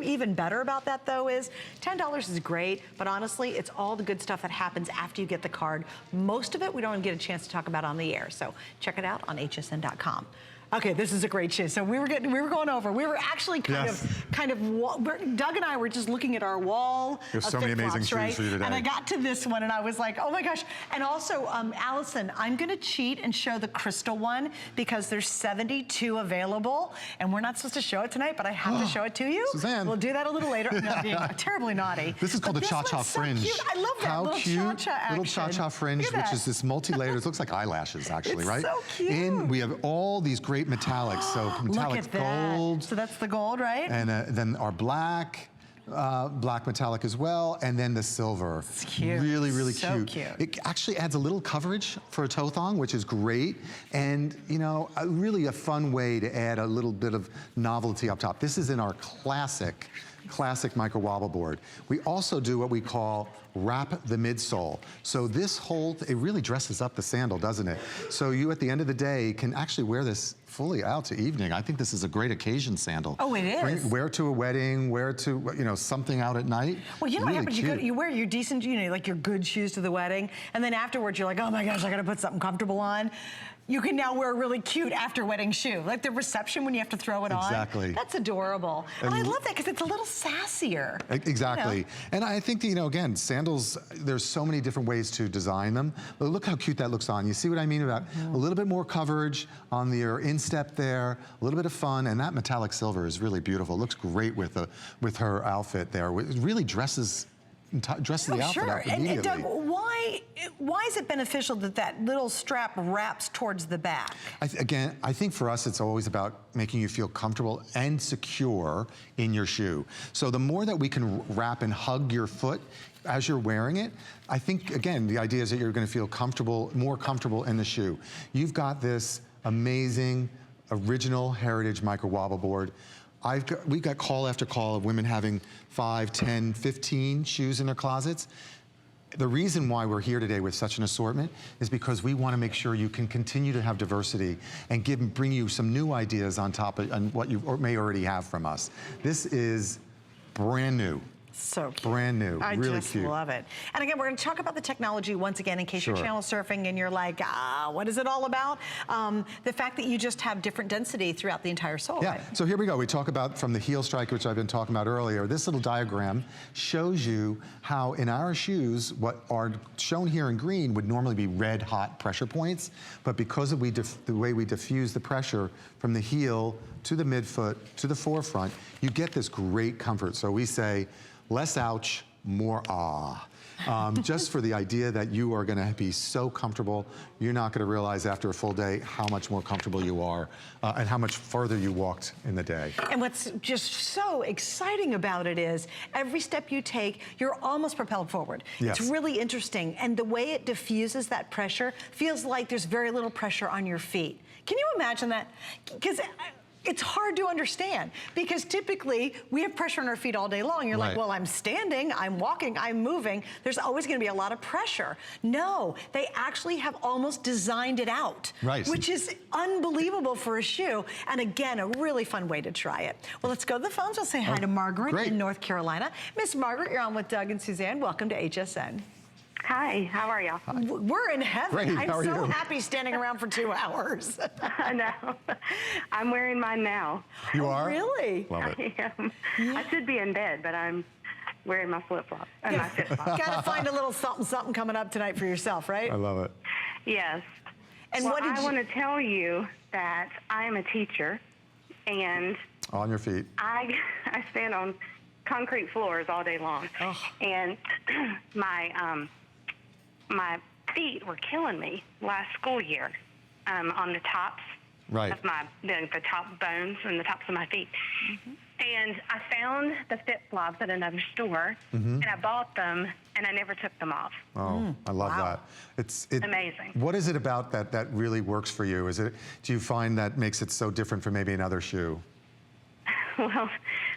even better about that though is $10 is great, but honestly, it's all the good stuff that happens after you get the card. Most of it we don't get a chance to talk about on the air, so check it out on hsn.com. Okay, this is a great shoe. So we were going over. We were actually kind of, Doug and I were just looking at our wall. There's so many amazing shoes for you today. And I got to this one and I was like, oh my gosh. And also, Allison, I'm gonna cheat and show the crystal one because there's 72 available. And we're not supposed to show it tonight, but I have to show it to you. Suzanne. We'll do that a little later. I'm not being terribly naughty. This is called the Cha-Cha Fringe. So cute. I love that little Cha-Cha action. Little Cha-Cha Fringe, which is this multi-layered, it looks like eyelashes actually, it's right? So cute. And we have all these great metallics. So metallic gold. So that's the gold, right? And then our black. Black metallic as well, and then the silver. It's cute. Really, really so cute. It actually adds a little coverage for a toe thong, which is great. And, you know, really a fun way to add a little bit of novelty up top. This is in our classic micro wobble board. We also do what we call wrap the midsole. So this whole, it really dresses up the sandal, doesn't it? So you at the end of the day can actually wear this fully out to evening. I think this is a great occasion sandal. Oh, it is. Wear to a wedding, wear to, you know, something out at night. Well, you know really what happens? You wear your decent, you know, like your good shoes to the wedding, and then afterwards you're like, oh my gosh, I gotta put something comfortable on. You can now wear a really cute after wedding shoe. Like the reception when you have to throw it on. Exactly. That's adorable. And I love that because it's a little sassier. Exactly. You know? And I think that, you know, again, sandals, there's so many different ways to design them. But look how cute that looks on. You see what I mean about a little bit more coverage on your instep there, a little bit of fun, and that metallic silver is really beautiful. It looks great with her outfit there. It really dresses the outfit up immediately. And Doug, why is it beneficial that that little strap wraps towards the back? Again, I think for us it's always about making you feel comfortable and secure in your shoe. So the more that we can wrap and hug your foot as you're wearing it, I think, again, the idea is that you're gonna feel comfortable, more comfortable in the shoe. You've got this amazing, original heritage micro wobble board. We got call after call of women having 5, 10, 15 shoes in their closets. The reason why we're here today with such an assortment is because we want to make sure you can continue to have diversity and bring you some new ideas on top of what you may already have from us. This is brand new. So cute. Brand new, really cute. I just love it. And again, we're going to talk about the technology once again in case you're channel surfing and you're like, what is it all about? The fact that you just have different density throughout the entire sole. Yeah, right? So here we go. We talk about from the heel strike, which I've been talking about earlier. This little diagram shows you how in our shoes, what are shown here in green would normally be red hot pressure points, but because of the way we diffuse the pressure from the heel to the midfoot to the forefront, you get this great comfort. So we say, less ouch, more ah. Just for the idea that you are gonna be so comfortable, you're not gonna realize after a full day how much more comfortable you are and how much further you walked in the day. And what's just so exciting about it is every step you take, you're almost propelled forward. Yes. It's really interesting. And the way it diffuses that pressure feels like there's very little pressure on your feet. Can you imagine that? Because it's hard to understand because typically we have pressure on our feet all day long. You're like, well, I'm standing, I'm walking, I'm moving. There's always gonna be a lot of pressure. No, they actually have almost designed it out, which is unbelievable for a shoe. And again, a really fun way to try it. Well, let's go to the phones. We'll say hi to Margaret in North Carolina. Miss Margaret, you're on with Doug and Suzanne. Welcome to HSN. Hi, how are y'all? We're in heaven. Great, I'm so happy standing around for 2 hours. I know. I'm wearing mine now. You are? Really? Love it. I am. I should be in bed, but I'm wearing my flip-flop and my FitFlop. Gotta find a little something coming up tonight for yourself, right? I love it. Yes. And well, what did I want to tell you that I am a teacher, and on your feet. I stand on concrete floors all day long, and my feet were killing me last school year on the tops of the top bones and the tops of my feet. And I found the FitFlops at another store, and I bought them, and I never took them off. Oh, I love that. It's amazing. What is it about that really works for you? Do you find that makes it so different from maybe another shoe? Well,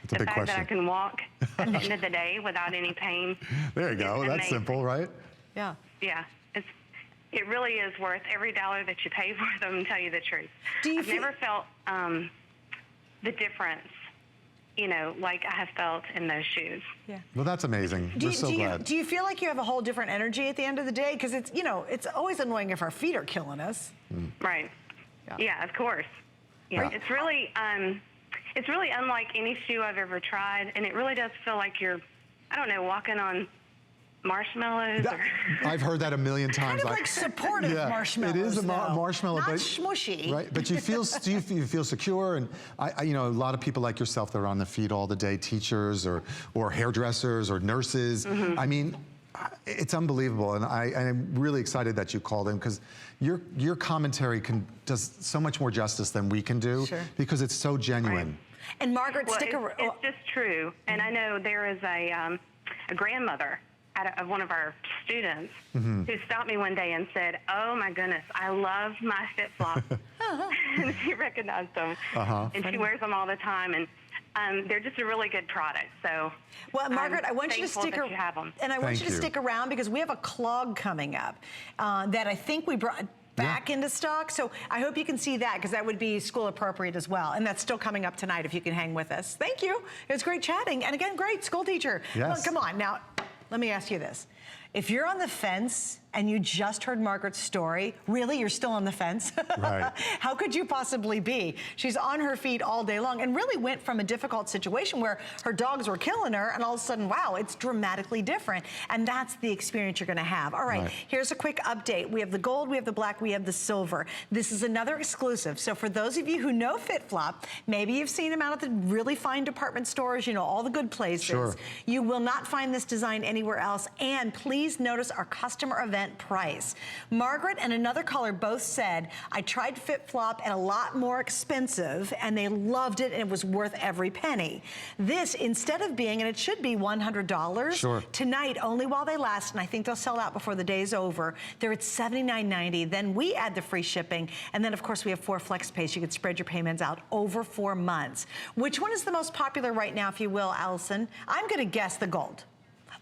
the fact that I can walk at the end of the day without any pain. There you go. That's simple, right? Yeah. Yeah. It really is worth every dollar that you pay for them, to tell you the truth. I've never felt the difference you know, like I have felt in those shoes. Yeah. Well, that's amazing. We're so glad. Do you feel like you have a whole different energy at the end of the day? Because it's, you know, it's always annoying if our feet are killing us. Right. Yeah, of course. Yeah. Yeah. It's really unlike any shoe I've ever tried, and it really does feel like you're, I don't know, walking on marshmallows. I've heard that a million times. Kind of like supportive marshmallows. It is a marshmallow, not but smushy. Right, but you feel secure, and you know, a lot of people like yourself that are on the feet all the day, teachers or hairdressers or nurses. I mean, it's unbelievable, and I'm really excited that you called in, because your commentary does so much more justice than we can do, because it's so genuine. Right. And Margaret, it's just true. And I know there is a grandmother of one of our students who stopped me one day and said, "Oh my goodness, I love my FitFlop." And she recognized them, and she wears them all the time. And they're just a really good product. So, well, Margaret, I want you to stick around, and I want you to stick around, because we have a clog coming up that I think we brought back into stock. So I hope you can see that, because that would be school appropriate as well. And that's still coming up tonight if you can hang with us. Thank you. It was great chatting. And again, great school teacher. Yes. Well, come on now. Let me ask you this. If you're on the fence and you just heard Margaret's story, really, you're still on the fence? Right. How could you possibly be? She's on her feet all day long and really went from a difficult situation where her dogs were killing her, and all of a sudden, wow, it's dramatically different. And that's the experience you're gonna have. All right, here's a quick update. We have the gold, we have the black, we have the silver. This is another exclusive. So for those of you who know FitFlop, maybe you've seen them out at the really fine department stores, you know, all the good places. Sure. You will not find this design anywhere else. And please notice our customer event price. Margaret and another caller both said, I tried FitFlop and a lot more expensive, and they loved it, and it was worth every penny. This, instead of being, and it should be $100, tonight, only while they last, and I think they'll sell out before the day's over, they're at $79.90. Then we add the free shipping, and then of course we have 4 flex pays. You could spread your payments out over 4 months. Which one is the most popular right now, if you will, Allison? I'm gonna guess the gold.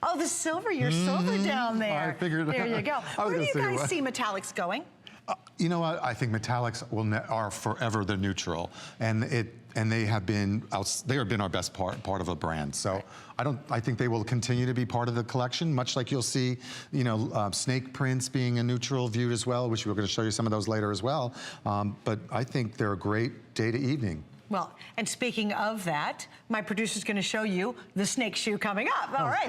Oh, the silver, your silver down there. I figured there you go. Where do you guys see metallics going? You know what? I think metallics are forever the neutral, and they have been our best part of a brand. So I think they will continue to be part of the collection, much like you'll see, you know, snake prints being a neutral viewed as well, which we're going to show you some of those later as well. But I think they're a great day to evening. Well, and speaking of that, my producer's going to show you the snake shoe coming up. All right.